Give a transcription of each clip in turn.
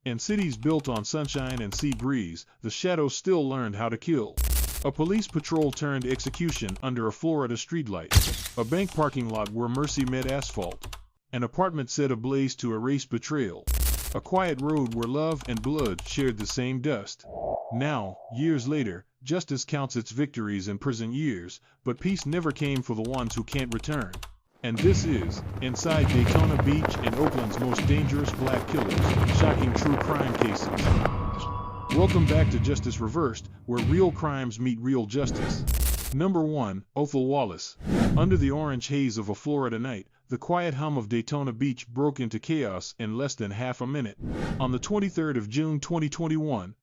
In cities built on sunshine and sea breeze, the shadows still learned how to kill. A police patrol turned execution under a Florida streetlight. A bank parking lot where mercy met asphalt. An apartment set ablaze to erase betrayal. A quiet road where love and blood shared the same dust. Now, years later, justice counts its victories in prison years, but peace never came for the ones who can't return. And this is Inside Daytona Beach and Oakland's most dangerous black killers, shocking true crime cases. Welcome back to Justice Reversed, where real crimes meet real justice. Number 1, Othal Wallace. Under the orange haze of a Florida night, the quiet hum of Daytona Beach broke into chaos in less than half a minute. On the 23rd of June 2021,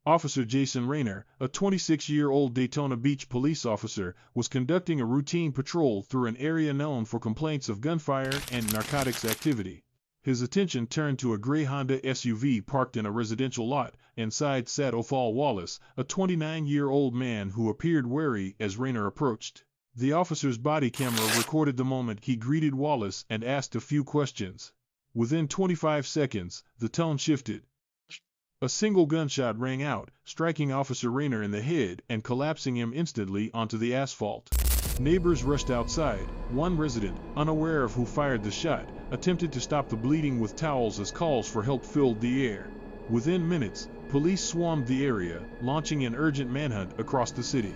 Officer Jason Rayner, a 26-year-old Daytona Beach police officer, was conducting a routine patrol through an area known for complaints of gunfire and narcotics activity. His attention turned to a gray Honda SUV parked in a residential lot. Inside sat Othal Wallace, a 29-year-old man who appeared wary as Rayner approached. The officer's body camera recorded the moment he greeted Wallace and asked a few questions. Within 25 seconds, the tone shifted. A single gunshot rang out, striking Officer Rayner in the head and collapsing him instantly onto the asphalt. Neighbors rushed outside. One resident, unaware of who fired the shot, attempted to stop the bleeding with towels as calls for help filled the air. Within minutes, police swarmed the area, launching an urgent manhunt across the city.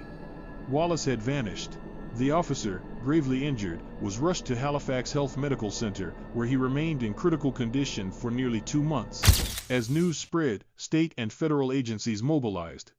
Wallace had vanished. The officer, gravely injured, was rushed to Halifax Health Medical Center, where he remained in critical condition for nearly 2 months. As news spread, state and federal agencies mobilized.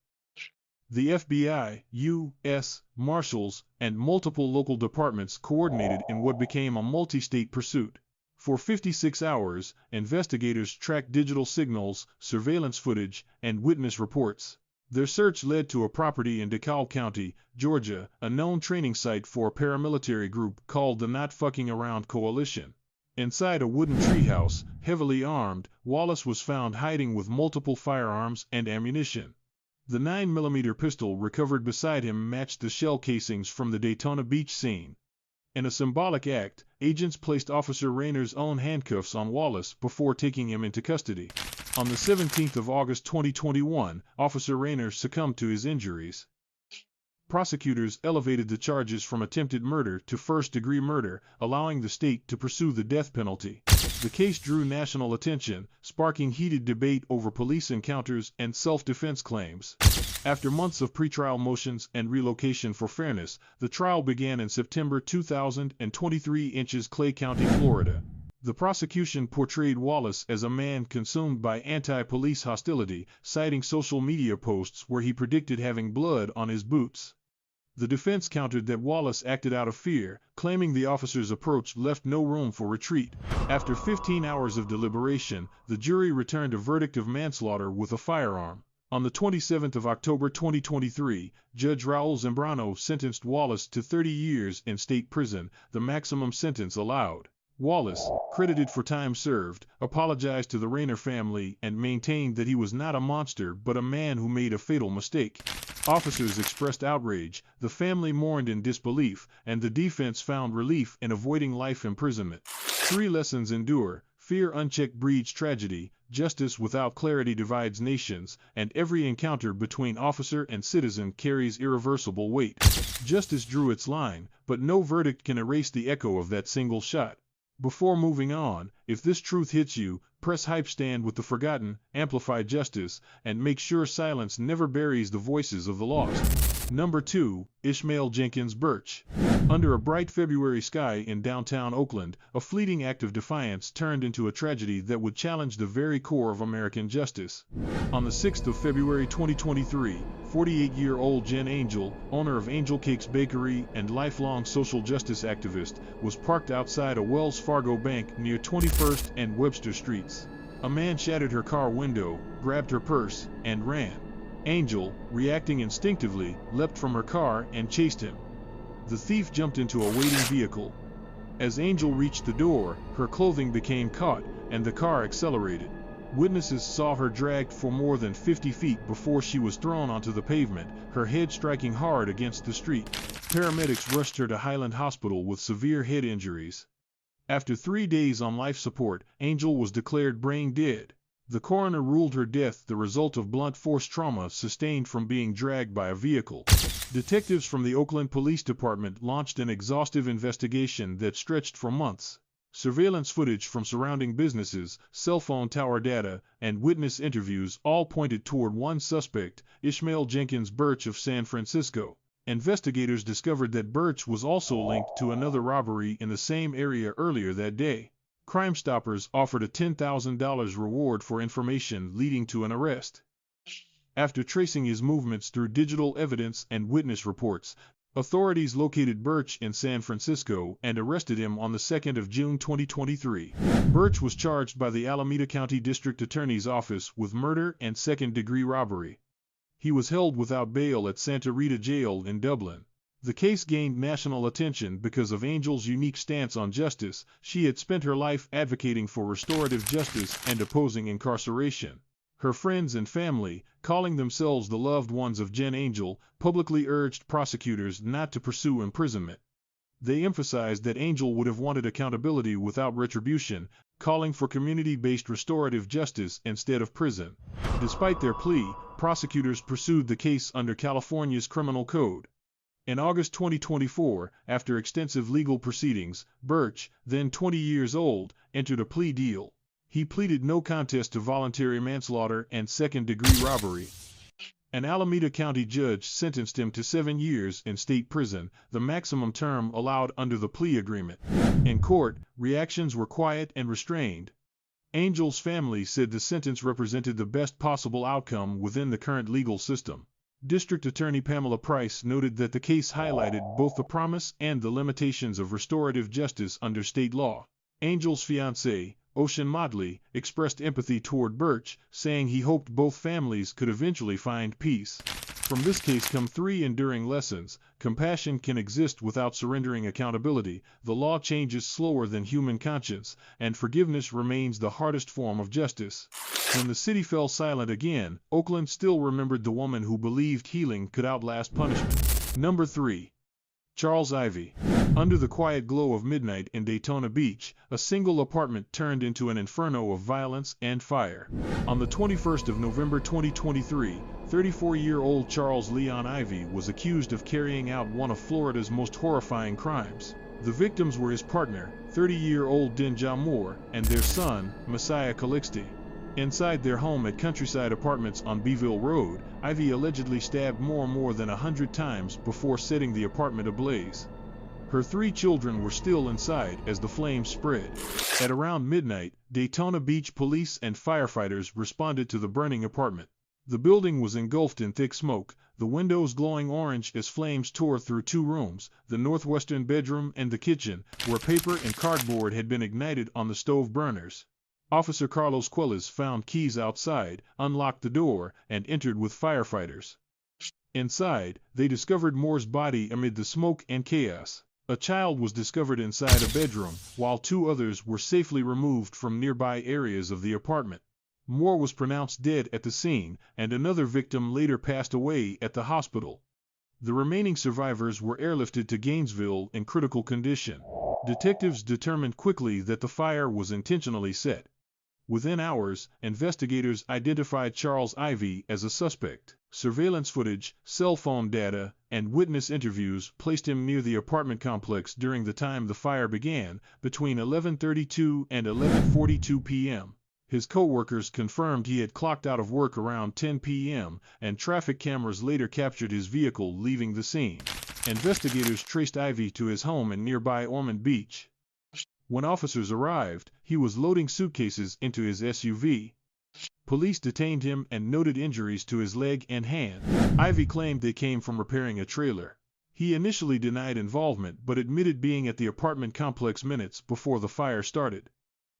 The FBI, U.S. Marshals, and multiple local departments coordinated in what became a multi-state pursuit. For 56 hours, investigators tracked digital signals, surveillance footage, and witness reports. Their search led to a property in DeKalb County, Georgia, a known training site for a paramilitary group called the Not Fucking Around Coalition. Inside a wooden treehouse, heavily armed, Wallace was found hiding with multiple firearms and ammunition. The 9mm pistol recovered beside him matched the shell casings from the Daytona Beach scene. In a symbolic act, agents placed Officer Rayner's own handcuffs on Wallace before taking him into custody. On the 17th of August 2021, Officer Rayner succumbed to his injuries. Prosecutors elevated the charges from attempted murder to first-degree murder, allowing the state to pursue the death penalty. The case drew national attention, sparking heated debate over police encounters and self-defense claims. After months of pretrial motions and relocation for fairness, the trial began in September 2023 in Clay County, Florida. The prosecution portrayed Wallace as a man consumed by anti-police hostility, citing social media posts where he predicted having blood on his boots. The defense countered that Wallace acted out of fear, claiming the officer's approach left no room for retreat. After 15 hours of deliberation, the jury returned a verdict of manslaughter with a firearm. On the 27th of October 2023, Judge Raul Zambrano sentenced Wallace to 30 years in state prison, the maximum sentence allowed. Wallace, credited for time served, apologized to the Rayner family and maintained that he was not a monster but a man who made a fatal mistake. Officers expressed outrage, the family mourned in disbelief, and the defense found relief in avoiding life imprisonment. 3 lessons endure: fear unchecked breeds tragedy, justice without clarity divides nations, and every encounter between officer and citizen carries irreversible weight. Justice drew its line, but no verdict can erase the echo of that single shot. Before moving on, if this truth hits you, press hype stand with the forgotten, amplify justice, and make sure silence never buries the voices of the lost. Number 2, Ishmael Jenkins Burch. Under a bright February sky in downtown Oakland, a fleeting act of defiance turned into a tragedy that would challenge the very core of American justice. On the 6th of February 2023, 48-year-old Jen Angel, owner of Angel Cakes Bakery and lifelong social justice activist, was parked outside a Wells Fargo bank near 21st and Webster Streets. A man shattered her car window, grabbed her purse, and ran. Angel, reacting instinctively, leapt from her car and chased him. The thief jumped into a waiting vehicle. As Angel reached the door, her clothing became caught, and the car accelerated. Witnesses saw her dragged for more than 50 feet before she was thrown onto the pavement, her head striking hard against the street. Paramedics rushed her to Highland Hospital with severe head injuries. After 3 days on life support, Angel was declared brain dead. The coroner ruled her death the result of blunt force trauma sustained from being dragged by a vehicle. Detectives from the Oakland Police Department launched an exhaustive investigation that stretched for months. Surveillance footage from surrounding businesses, cell phone tower data, and witness interviews all pointed toward one suspect, Ishmael Jenkins Burch of San Francisco. Investigators discovered that Burch was also linked to another robbery in the same area earlier that day. Crime Stoppers offered a $10,000 reward for information leading to an arrest. After tracing his movements through digital evidence and witness reports, authorities located Burch in San Francisco and arrested him on the 2nd of June 2023. Burch was charged by the Alameda County District Attorney's Office with murder and second-degree robbery. He was held without bail at Santa Rita Jail in Dublin. The case gained national attention because of Angel's unique stance on justice. She had spent her life advocating for restorative justice and opposing incarceration. Her friends and family, calling themselves the loved ones of Jen Angel, publicly urged prosecutors not to pursue imprisonment. They emphasized that Angel would have wanted accountability without retribution, calling for community-based restorative justice instead of prison. Despite their plea, prosecutors pursued the case under California's criminal code. In August 2024, after extensive legal proceedings, Burch, then 20 years old, entered a plea deal. He pleaded no contest to voluntary manslaughter and second-degree robbery. An Alameda County judge sentenced him to 7 years in state prison, the maximum term allowed under the plea agreement. In court, reactions were quiet and restrained. Angel's family said the sentence represented the best possible outcome within the current legal system. District Attorney Pamela Price noted that the case highlighted both the promise and the limitations of restorative justice under state law. Angel's fiancé, Ocean Motley, expressed empathy toward Burch, saying he hoped both families could eventually find peace. From this case come 3 enduring lessons. Compassion can exist without surrendering accountability, the law changes slower than human conscience, and forgiveness remains the hardest form of justice. When the city fell silent again, Oakland still remembered the woman who believed healing could outlast punishment. Number 3. Charles Ivy. Under the quiet glow of midnight in Daytona Beach, a single apartment turned into an inferno of violence and fire. On the 21st of November 2023, 34-year-old Charles Leon Ivy was accused of carrying out one of Florida's most horrifying crimes. The victims were his partner, 30-year-old Denja Moore, and their son, Messiah Calixte. Inside their home at Countryside Apartments on Beeville Road, Ivy allegedly stabbed Moore more than 100 times before setting the apartment ablaze. Her 3 children were still inside as the flames spread. At around midnight, Daytona Beach police and firefighters responded to the burning apartment. The building was engulfed in thick smoke, the windows glowing orange as flames tore through 2 rooms, the northwestern bedroom and the kitchen, where paper and cardboard had been ignited on the stove burners. Officer Carlos Quelez found keys outside, unlocked the door, and entered with firefighters. Inside, they discovered Moore's body amid the smoke and chaos. A child was discovered inside a bedroom, while 2 others were safely removed from nearby areas of the apartment. Moore was pronounced dead at the scene, and another victim later passed away at the hospital. The remaining survivors were airlifted to Gainesville in critical condition. Detectives determined quickly that the fire was intentionally set. Within hours, investigators identified Charles Ivy as a suspect. Surveillance footage, cell phone data, and witness interviews placed him near the apartment complex during the time the fire began, between 11:32 and 11:42 p.m. His co-workers confirmed he had clocked out of work around 10 p.m., and traffic cameras later captured his vehicle leaving the scene. Investigators traced Ivy to his home in nearby Ormond Beach. When officers arrived, he was loading suitcases into his SUV. Police detained him and noted injuries to his leg and hand. Ivy claimed they came from repairing a trailer. He initially denied involvement but admitted being at the apartment complex minutes before the fire started.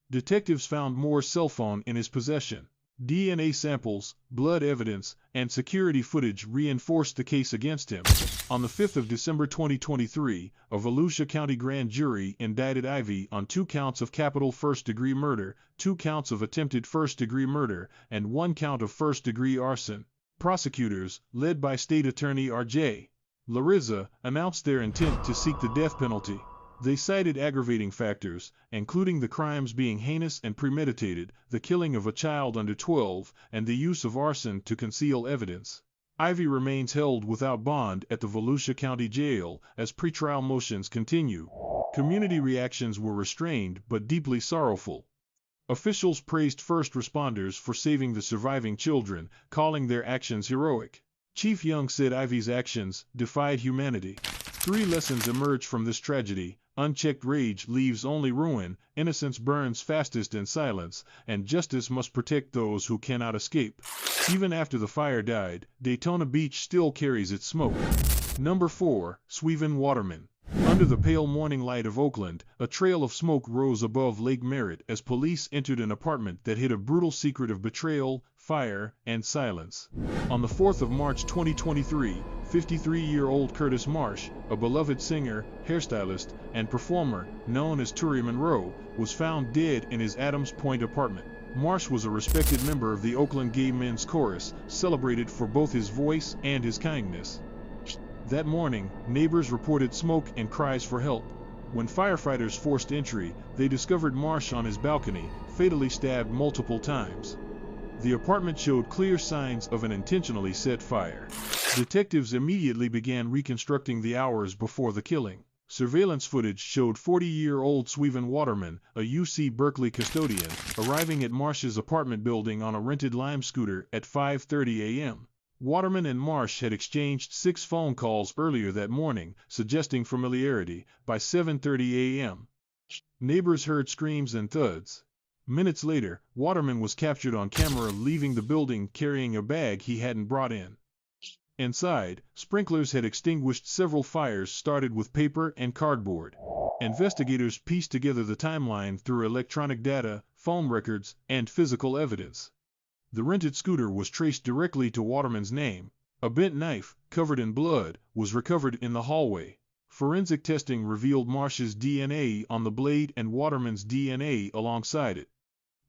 Detectives found Moore's cell phone in his possession. DNA samples, blood evidence, and security footage reinforced the case against him. On the 5th of December 2023, a Volusia County grand jury indicted Ivy on 2 counts of capital first-degree murder, 2 counts of attempted first-degree murder, and 1 count of first-degree arson. Prosecutors, led by State Attorney R.J. Larissa, announced their intent to seek the death penalty. They cited aggravating factors, including the crimes being heinous and premeditated, the killing of a child under 12, and the use of arson to conceal evidence. Ivory remains held without bond at the Volusia County Jail as pretrial motions continue. Community reactions were restrained but deeply sorrowful. Officials praised first responders for saving the surviving children, calling their actions heroic. Chief Young said Ivory's actions defied humanity. 3 lessons emerge from this tragedy: unchecked rage leaves only ruin, innocence burns fastest in silence, and justice must protect those who cannot escape. Even after the fire died, Daytona Beach still carries its smoke. Number 4. Sweven Waterman. Under the pale morning light of Oakland, a trail of smoke rose above Lake Merritt as police entered an apartment that hid a brutal secret of betrayal, fire, and silence. On the 4th of March 2023, 53-year-old Curtis Marsh, a beloved singer, hairstylist, and performer known as Tory Monroe, was found dead in his Adams Point apartment. Marsh was a respected member of the Oakland Gay Men's Chorus, celebrated for both his voice and his kindness. That morning, neighbors reported smoke and cries for help. When firefighters forced entry, they discovered Marsh on his balcony, fatally stabbed multiple times. The apartment showed clear signs of an intentionally set fire. Detectives immediately began reconstructing the hours before the killing. Surveillance footage showed 40-year-old Sweven Waterman, a UC Berkeley custodian, arriving at Marsh's apartment building on a rented Lime scooter at 5:30 a.m. Waterman and Marsh had exchanged 6 phone calls earlier that morning, suggesting familiarity. By 7:30 a.m., neighbors heard screams and thuds. Minutes later, Waterman was captured on camera leaving the building carrying a bag he hadn't brought in. Inside, sprinklers had extinguished several fires started with paper and cardboard. Investigators pieced together the timeline through electronic data, phone records, and physical evidence. The rented scooter was traced directly to Waterman's name. A bent knife, covered in blood, was recovered in the hallway. Forensic testing revealed Marsh's DNA on the blade and Waterman's DNA alongside it.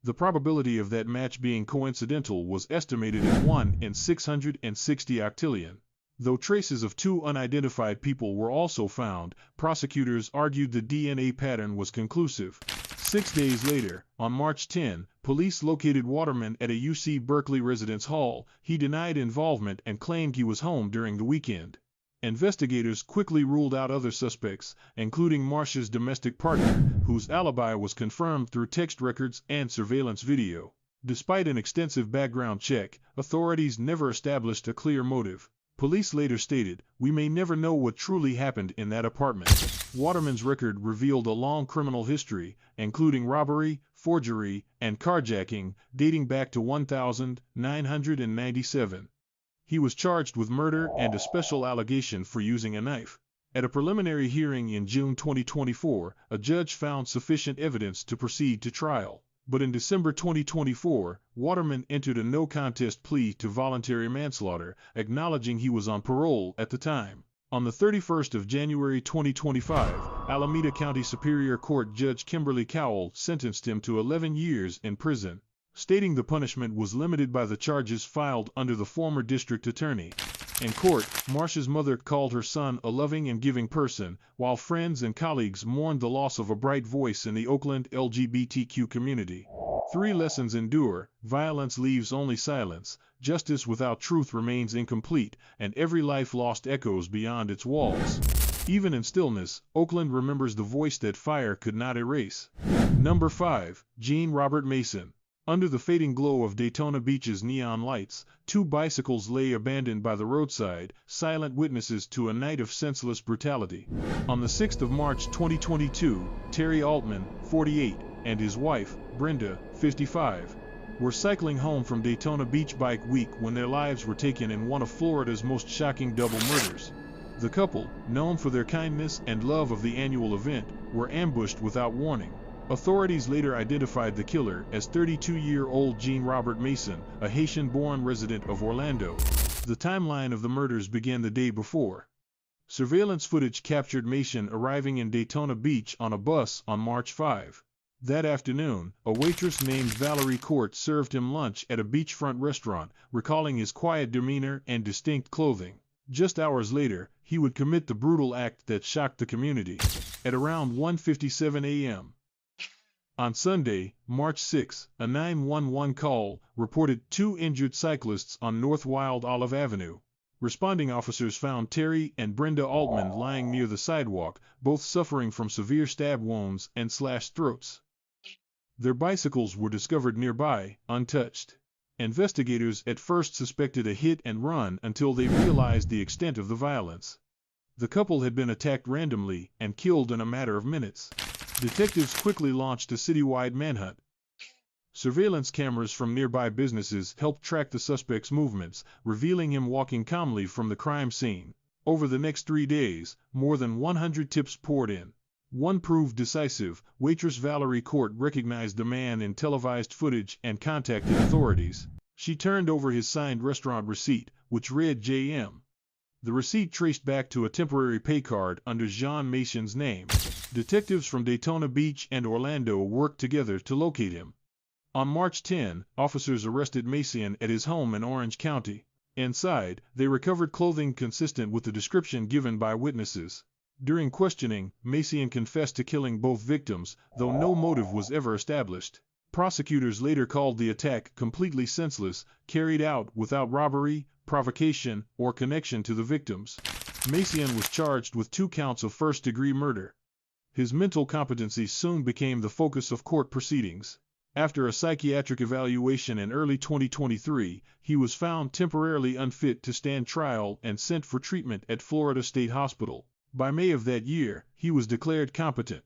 The probability of that match being coincidental was estimated at 1 in 660 octillion. Though traces of 2 unidentified people were also found, prosecutors argued the DNA pattern was conclusive. 6 days later, on March 10, police located Waterman at a UC Berkeley residence hall. He denied involvement and claimed he was home during the weekend. Investigators quickly ruled out other suspects, including Marsh's domestic partner, whose alibi was confirmed through text records and surveillance video. Despite an extensive background check, authorities never established a clear motive. Police later stated, "We may never know what truly happened in that apartment." Waterman's record revealed a long criminal history, including robbery, forgery, and carjacking, dating back to 1997. He was charged with murder and a special allegation for using a knife. At a preliminary hearing in June 2024, a judge found sufficient evidence to proceed to trial. But in December 2024, Waterman entered a no-contest plea to voluntary manslaughter, acknowledging he was on parole at the time. On the 31st of January 2025, Alameda County Superior Court Judge Kimberly Cowell sentenced him to 11 years in prison, stating the punishment was limited by the charges filed under the former district attorney. In court, Marsh's mother called her son a loving and giving person, while friends and colleagues mourned the loss of a bright voice in the Oakland LGBTQ community. 3 lessons endure: violence leaves only silence, justice without truth remains incomplete, and every life lost echoes beyond its walls. Even in stillness, Oakland remembers the voice that fire could not erase. Number 5. Jean Robert Macean. Under the fading glow of Daytona Beach's neon lights, 2 bicycles lay abandoned by the roadside, silent witnesses to a night of senseless brutality. On the 6th of March 2022, Terry Altman, 48, and his wife, Brenda, 55, were cycling home from Daytona Beach Bike Week when their lives were taken in one of Florida's most shocking double murders. The couple, known for their kindness and love of the annual event, were ambushed without warning. Authorities later identified the killer as 32-year-old Jean Robert Macean, a Haitian-born resident of Orlando. The timeline of the murders began the day before. Surveillance footage captured Macean arriving in Daytona Beach on a bus on March 5. That afternoon, a waitress named Valerie Court served him lunch at a beachfront restaurant, recalling his quiet demeanor and distinct clothing. Just hours later, he would commit the brutal act that shocked the community. At around 1:57 a.m. on Sunday, March 6, a 911 call reported 2 injured cyclists on North Wild Olive Avenue. Responding officers found Terry and Brenda Altman lying near the sidewalk, both suffering from severe stab wounds and slashed throats. Their bicycles were discovered nearby, untouched. Investigators at first suspected a hit and run until they realized the extent of the violence. The couple had been attacked randomly and killed in a matter of minutes. Detectives quickly launched a citywide manhunt. Surveillance cameras from nearby businesses helped track the suspect's movements, revealing him walking calmly from the crime scene. Over the next 3 days, more than 100 tips poured in. One proved decisive. Waitress Valerie Court recognized the man in televised footage and contacted authorities. She turned over his signed restaurant receipt, which read J.M. The receipt traced back to a temporary pay card under Jean Macean's name. Detectives from Daytona Beach and Orlando worked together to locate him. On March 10, officers arrested Macean at his home in Orange County. Inside, they recovered clothing consistent with the description given by witnesses. During questioning, Macean confessed to killing both victims, though no motive was ever established. Prosecutors later called the attack completely senseless, carried out without robbery, provocation, or connection to the victims. Macean was charged with 2 counts of first-degree murder. His mental competency soon became the focus of court proceedings. After a psychiatric evaluation in early 2023, he was found temporarily unfit to stand trial and sent for treatment at Florida State Hospital. By May of that year, he was declared competent.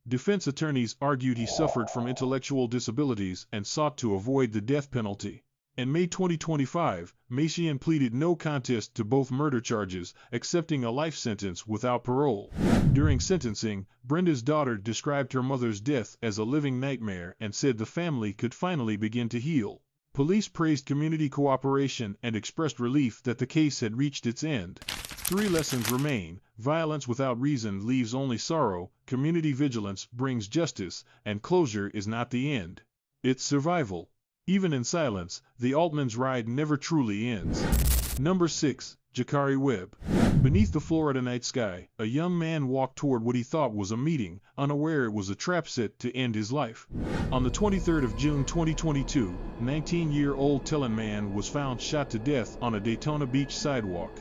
Defense attorneys argued he suffered from intellectual disabilities and sought to avoid the death penalty. In May 2025, Macean pleaded no contest to both murder charges, accepting a life sentence without parole. During sentencing, Brenda's daughter described her mother's death as a living nightmare and said the family could finally begin to heal. Police praised community cooperation and expressed relief that the case had reached its end. 3 lessons remain. Violence without reason leaves only sorrow, community vigilance brings justice, and closure is not the end. It's survival. Even in silence, the Altman's ride never truly ends. Number 6. Jakari Webb. Beneath the Florida night sky, a young man walked toward what he thought was a meeting, unaware it was a trap set to end his life. On the 23rd of June 2022, 19-year-old Tellin man was found shot to death on a Daytona Beach sidewalk.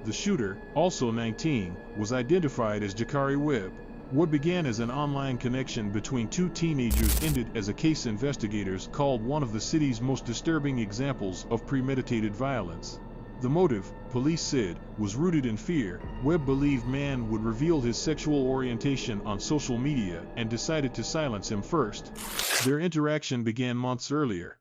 The shooter, also 19, was identified as Jakari Webb. What began as an online connection between 2 teenagers ended as a case investigators called one of the city's most disturbing examples of premeditated violence. The motive, police said, was rooted in fear. Webb believed man would reveal his sexual orientation on social media and decided to silence him first. Their interaction began months earlier.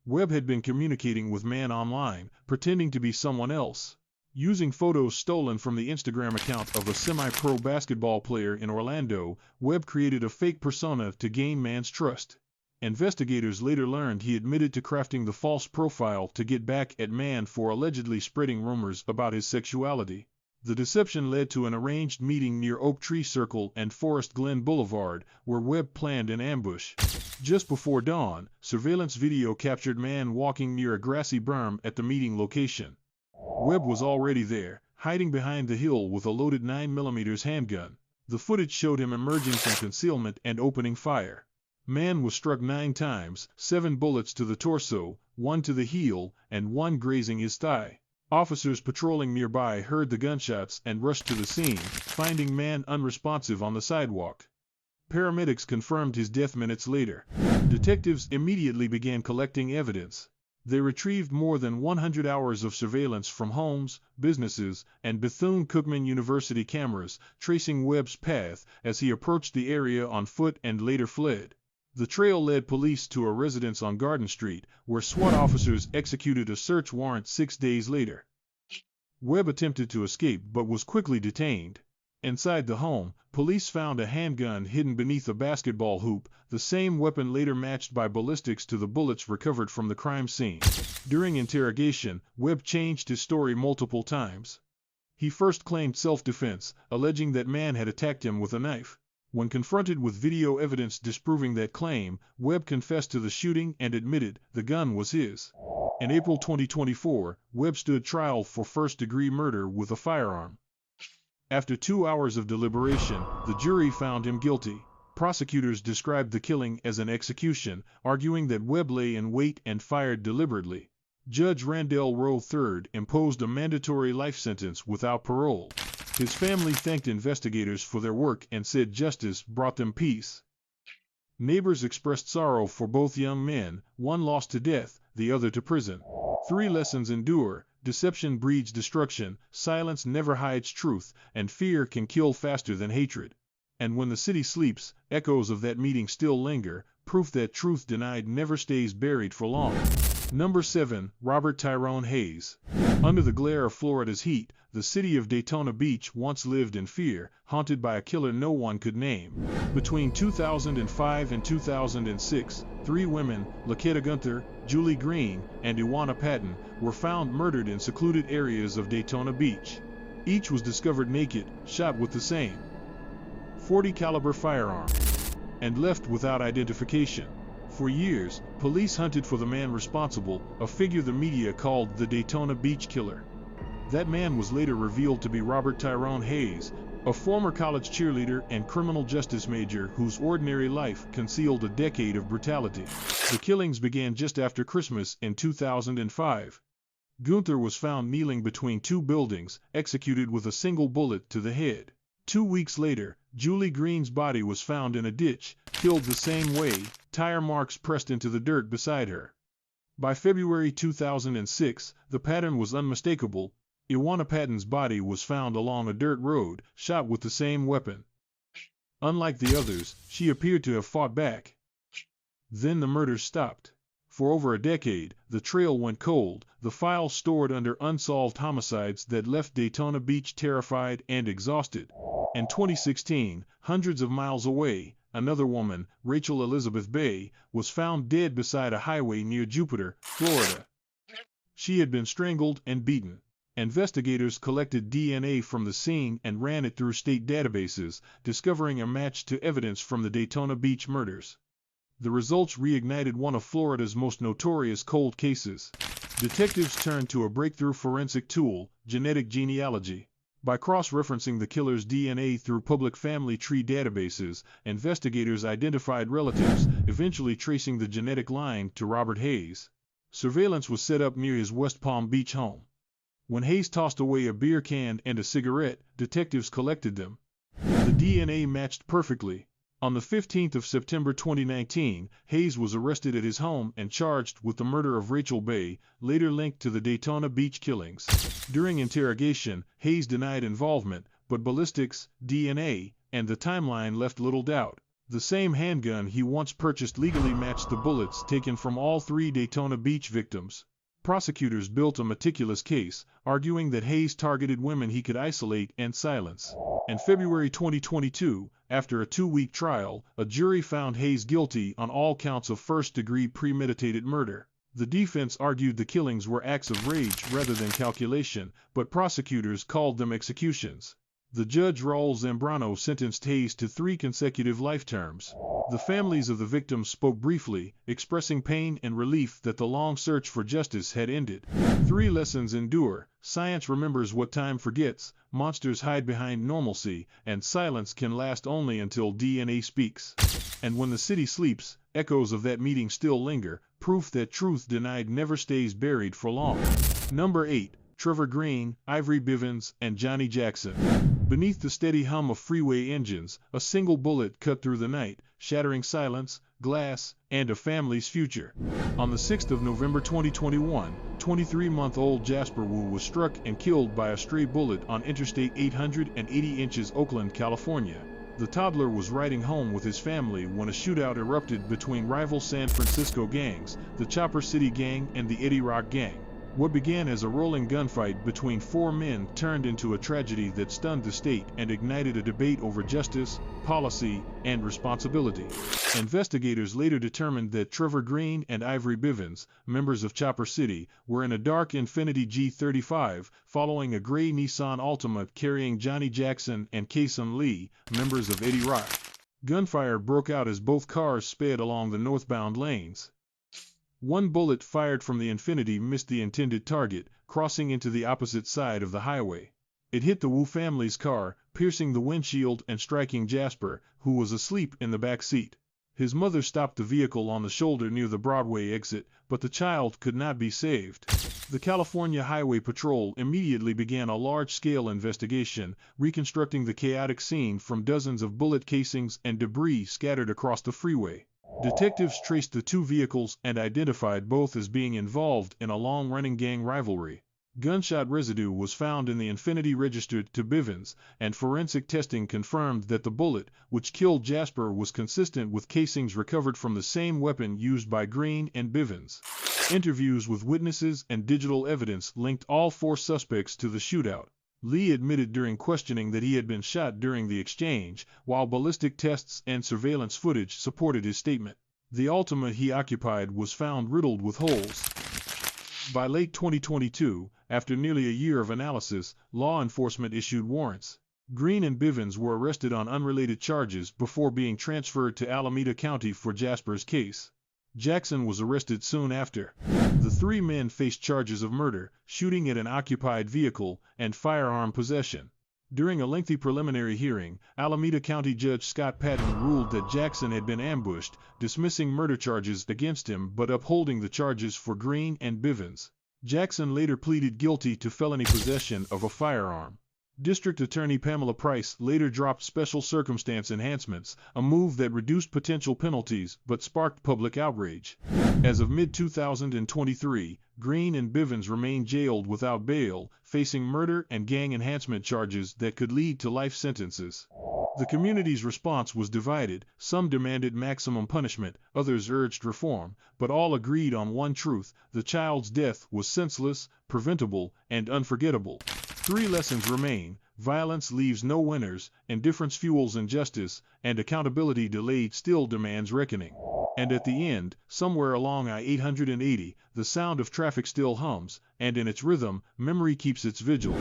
Webb had been communicating with man online, pretending to be someone else. Using photos stolen from the Instagram account of a semi-pro basketball player in Orlando, Webb created a fake persona to gain man's trust. Investigators later learned he admitted to crafting the false profile to get back at man for allegedly spreading rumors about his sexuality. The deception led to an arranged meeting near Oak Tree Circle and Forest Glen Boulevard, where Webb planned an ambush. Just before dawn, surveillance video captured man walking near a grassy berm at the meeting location. Webb was already there, hiding behind the hill with a loaded 9mm handgun. The footage showed him emerging from concealment and opening fire. Man was struck 9 times, 7 bullets to the torso, 1 to the heel, and 1 grazing his thigh. Officers patrolling nearby heard the gunshots and rushed to the scene, finding man unresponsive on the sidewalk. Paramedics confirmed his death minutes later. Detectives immediately began collecting evidence. They retrieved more than 100 hours of surveillance from homes, businesses, and Bethune-Cookman University cameras, tracing Webb's path as he approached the area on foot and later fled. The trail led police to a residence on Garden Street, where SWAT officers executed a search warrant 6 days later. Webb attempted to escape but was quickly detained. Inside the home, police found a handgun hidden beneath a basketball hoop, the same weapon later matched by ballistics to the bullets recovered from the crime scene. During interrogation, Webb changed his story multiple times. He first claimed self-defense, alleging that man had attacked him with a knife. When confronted with video evidence disproving that claim, Webb confessed to the shooting and admitted the gun was his. In April 2024, Webb stood trial for first-degree murder with a firearm. After 2 hours of deliberation, the jury found him guilty. Prosecutors described the killing as an execution, arguing that Webb lay in wait and fired deliberately. Judge Randall Rowe III imposed a mandatory life sentence without parole. His family thanked investigators for their work and said justice brought them peace. Neighbors expressed sorrow for both young men, one lost to death, the other to prison. 3 lessons endure: deception breeds destruction, silence never hides truth, and fear can kill faster than hatred. And when the city sleeps, echoes of that meeting still linger, proof that truth denied never stays buried for long. Number 7. Robert Tyrone Hayes. Under the glare of Florida's heat, the city of Daytona Beach once lived in fear, haunted by a killer no one could name. Between 2005 and 2006, 3 women, Laketta Gunther, Julie Green, and Iwana Patton, were found murdered in secluded areas of Daytona Beach. Each was discovered naked, shot with the same .40 caliber firearm, and left without identification. For years, police hunted for the man responsible, a figure the media called the Daytona Beach Killer. That man was later revealed to be Robert Tyrone Hayes, a former college cheerleader and criminal justice major whose ordinary life concealed a decade of brutality. The killings began just after Christmas in 2005. Gunther was found kneeling between 2 buildings, executed with a single bullet to the head. 2 weeks later, Julie Green's body was found in a ditch, killed the same way, tire marks pressed into the dirt beside her. By February 2006, the pattern was unmistakable. Iwana Patton's body was found along a dirt road, shot with the same weapon. Unlike the others, she appeared to have fought back. Then the murders stopped. For over a decade, the trail went cold, the file stored under unsolved homicides that left Daytona Beach terrified and exhausted. In 2016, hundreds of miles away, another woman, Rachel Elizabeth Bay, was found dead beside a highway near Jupiter, Florida. She had been strangled and beaten. Investigators collected DNA from the scene and ran it through state databases, discovering a match to evidence from the Daytona Beach murders. The results reignited one of Florida's most notorious cold cases. Detectives turned to a breakthrough forensic tool, genetic genealogy. By cross-referencing the killer's DNA through public family tree databases, investigators identified relatives, eventually tracing the genetic line to Robert Hayes. Surveillance was set up near his West Palm Beach home. When Hayes tossed away a beer can and a cigarette, detectives collected them. The DNA matched perfectly. On the 15th of September 2019, Hayes was arrested at his home and charged with the murder of Rachel Bay, later linked to the Daytona Beach killings. During interrogation, Hayes denied involvement, but ballistics, DNA, and the timeline left little doubt. The same handgun he once purchased legally matched the bullets taken from all 3 Daytona Beach victims. Prosecutors built a meticulous case, arguing that Hayes targeted women he could isolate and silence. In February 2022, after a 2-week trial, a jury found Hayes guilty on all counts of first-degree premeditated murder. The defense argued the killings were acts of rage rather than calculation, but prosecutors called them executions. The judge Raul Zambrano sentenced Hayes to 3 consecutive life terms. The families of the victims spoke briefly, expressing pain and relief that the long search for justice had ended. 3 lessons endure: science remembers what time forgets, monsters hide behind normalcy, and silence can last only until DNA speaks. And when the city sleeps, echoes of that meeting still linger, proof that truth denied never stays buried for long. Number 8. Trevor Green, Ivory Bivins, and Johnny Jackson. Beneath the steady hum of freeway engines, a single bullet cut through the night, shattering silence, glass, and a family's future. On the 6th of November 2021, 23-month-old Jasper Wu was struck and killed by a stray bullet on Interstate 880 inches Oakland, California. The toddler was riding home with his family when a shootout erupted between rival San Francisco gangs, the Chopper City Gang and the Eddie Rock Gang. What began as a rolling gunfight between 4 men turned into a tragedy that stunned the state and ignited a debate over justice, policy, and responsibility. Investigators later determined that Trevor Green and Ivory Bivins, members of Chopper City, were in a dark Infiniti G35, following a gray Nissan Altima carrying Johnny Jackson and Kason Lee, members of Eddie Rock. Gunfire broke out as both cars sped along the northbound lanes. One bullet fired from the Infinity missed the intended target, crossing into the opposite side of the highway. It hit the Wu family's car, piercing the windshield and striking Jasper, who was asleep in the back seat. His mother stopped the vehicle on the shoulder near the Broadway exit, but the child could not be saved. The California Highway Patrol immediately began a large-scale investigation, reconstructing the chaotic scene from dozens of bullet casings and debris scattered across the freeway. Detectives traced the two vehicles and identified both as being involved in a long-running gang rivalry. Gunshot residue was found in the Infinity registered to Bivins, and forensic testing confirmed that the bullet, which killed Jasper, was consistent with casings recovered from the same weapon used by Green and Bivins. Interviews with witnesses and digital evidence linked all four suspects to the shootout. Lee admitted during questioning that he had been shot during the exchange, while ballistic tests and surveillance footage supported his statement. The Altima he occupied was found riddled with holes. By late 2022, after nearly a year of analysis, law enforcement issued warrants. Green and Bivins were arrested on unrelated charges before being transferred to Alameda County for Jasper's case. Jackson was arrested soon after. The three men faced charges of murder, shooting at an occupied vehicle, and firearm possession. During a lengthy preliminary hearing, Alameda County Judge Scott Patton ruled that Jackson had been ambushed, dismissing murder charges against him but upholding the charges for Green and Bivins. Jackson later pleaded guilty to felony possession of a firearm. District Attorney Pamela Price later dropped special circumstance enhancements, a move that reduced potential penalties but sparked public outrage. As of mid-2023, Green and Bivins remain jailed without bail, facing murder and gang enhancement charges that could lead to life sentences. The community's response was divided. Some demanded maximum punishment, others urged reform, but all agreed on one truth: the child's death was senseless, preventable, and unforgettable. Three lessons remain: violence leaves no winners, indifference fuels injustice, and accountability delayed still demands reckoning. And at the end, somewhere along I-880, the sound of traffic still hums, and in its rhythm, memory keeps its vigil.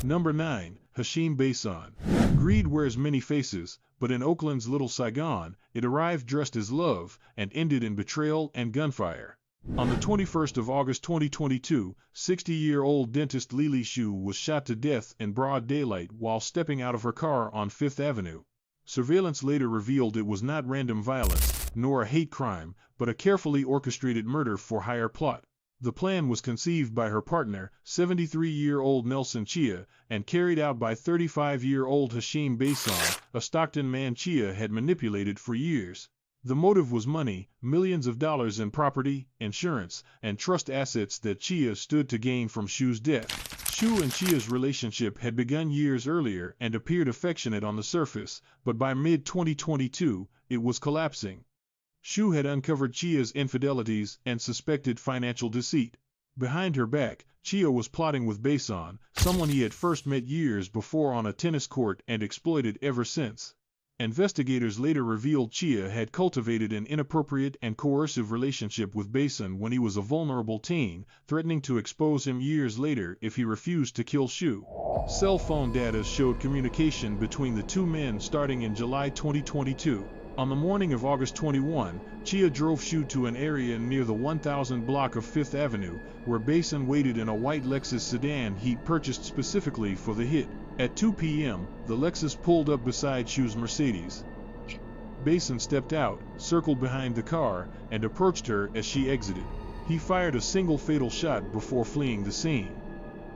Number 9. Hasheem Bason. Greed wears many faces, but in Oakland's Little Saigon, it arrived dressed as love, and ended in betrayal and gunfire. On the 21st of August 2022, 60-year-old dentist Lily Shu was shot to death in broad daylight while stepping out of her car on Fifth Avenue. Surveillance later revealed it was not random violence, nor a hate crime, but a carefully orchestrated murder-for-hire plot. The plan was conceived by her partner, 73-year-old Nelson Chia, and carried out by 35-year-old Hasheem Bason, a Stockton man Chia had manipulated for years. The motive was money, millions of dollars in property, insurance, and trust assets that Chia stood to gain from Shu's death. Shu and Chia's relationship had begun years earlier and appeared affectionate on the surface, but by mid-2022, it was collapsing. Shu had uncovered Chia's infidelities and suspected financial deceit. Behind her back, Chia was plotting with Bason, someone he had first met years before on a tennis court and exploited ever since. Investigators later revealed Chia had cultivated an inappropriate and coercive relationship with Bason when he was a vulnerable teen, threatening to expose him years later if he refused to kill Shu. Cell phone data showed communication between the two men starting in July 2022. On the morning of August 21, Chia drove Shu to an area near the 1000 block of Fifth Avenue, where Bason waited in a white Lexus sedan he'd purchased specifically for the hit. At 2 p.m., the Lexus pulled up beside Shu's Mercedes. Bason stepped out, circled behind the car, and approached her as she exited. He fired a single fatal shot before fleeing the scene.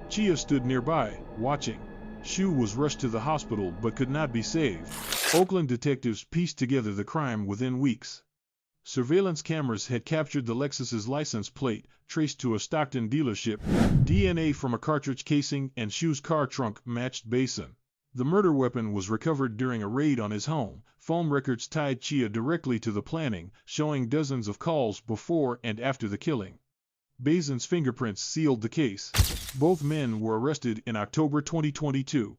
Chia stood nearby, watching. Shu was rushed to the hospital but could not be saved. Oakland detectives pieced together the crime within weeks. Surveillance cameras had captured the Lexus's license plate, traced to a Stockton dealership. DNA from a cartridge casing and Shu's car trunk matched Bason. The murder weapon was recovered during a raid on his home. Phone records tied Chia directly to the planning, showing dozens of calls before and after the killing. Bason's fingerprints sealed the case. Both men were arrested in October 2022.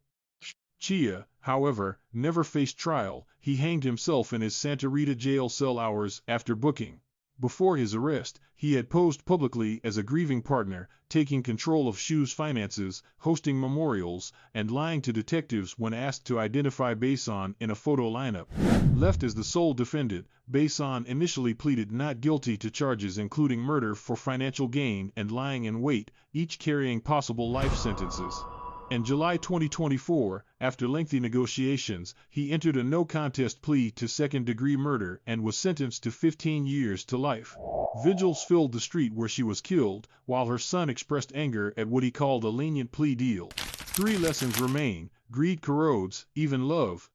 Chia, however, never faced trial. He hanged himself in his Santa Rita jail cell hours after booking. Before his arrest, he had posed publicly as a grieving partner, taking control of Shu's finances, hosting memorials, and lying to detectives when asked to identify Bason in a photo lineup. Left as the sole defendant, Bason initially pleaded not guilty to charges including murder for financial gain and lying in wait, each carrying possible life sentences. In July 2024, after lengthy negotiations, he entered a no-contest plea to second-degree murder and was sentenced to 15 years to life. Vigils filled the street where she was killed, while her son expressed anger at what he called a lenient plea deal. 3 lessons remain: greed corrodes, even love.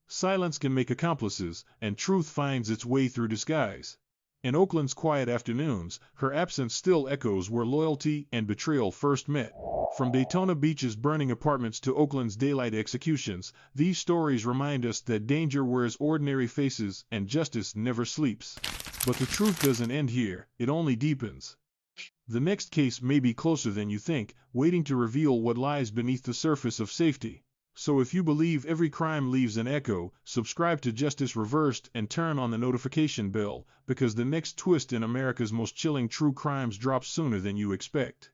Silence can make accomplices, and truth finds its way through disguise. In Oakland's quiet afternoons, her absence still echoes where loyalty and betrayal first met. From Daytona Beach's burning apartments to Oakland's daylight executions, these stories remind us that danger wears ordinary faces and justice never sleeps. But the truth doesn't end here, it only deepens. The next case may be closer than you think, waiting to reveal what lies beneath the surface of safety. So if you believe every crime leaves an echo, subscribe to Justice Reversed and turn on the notification bell, because the next twist in America's most chilling true crimes drops sooner than you expect.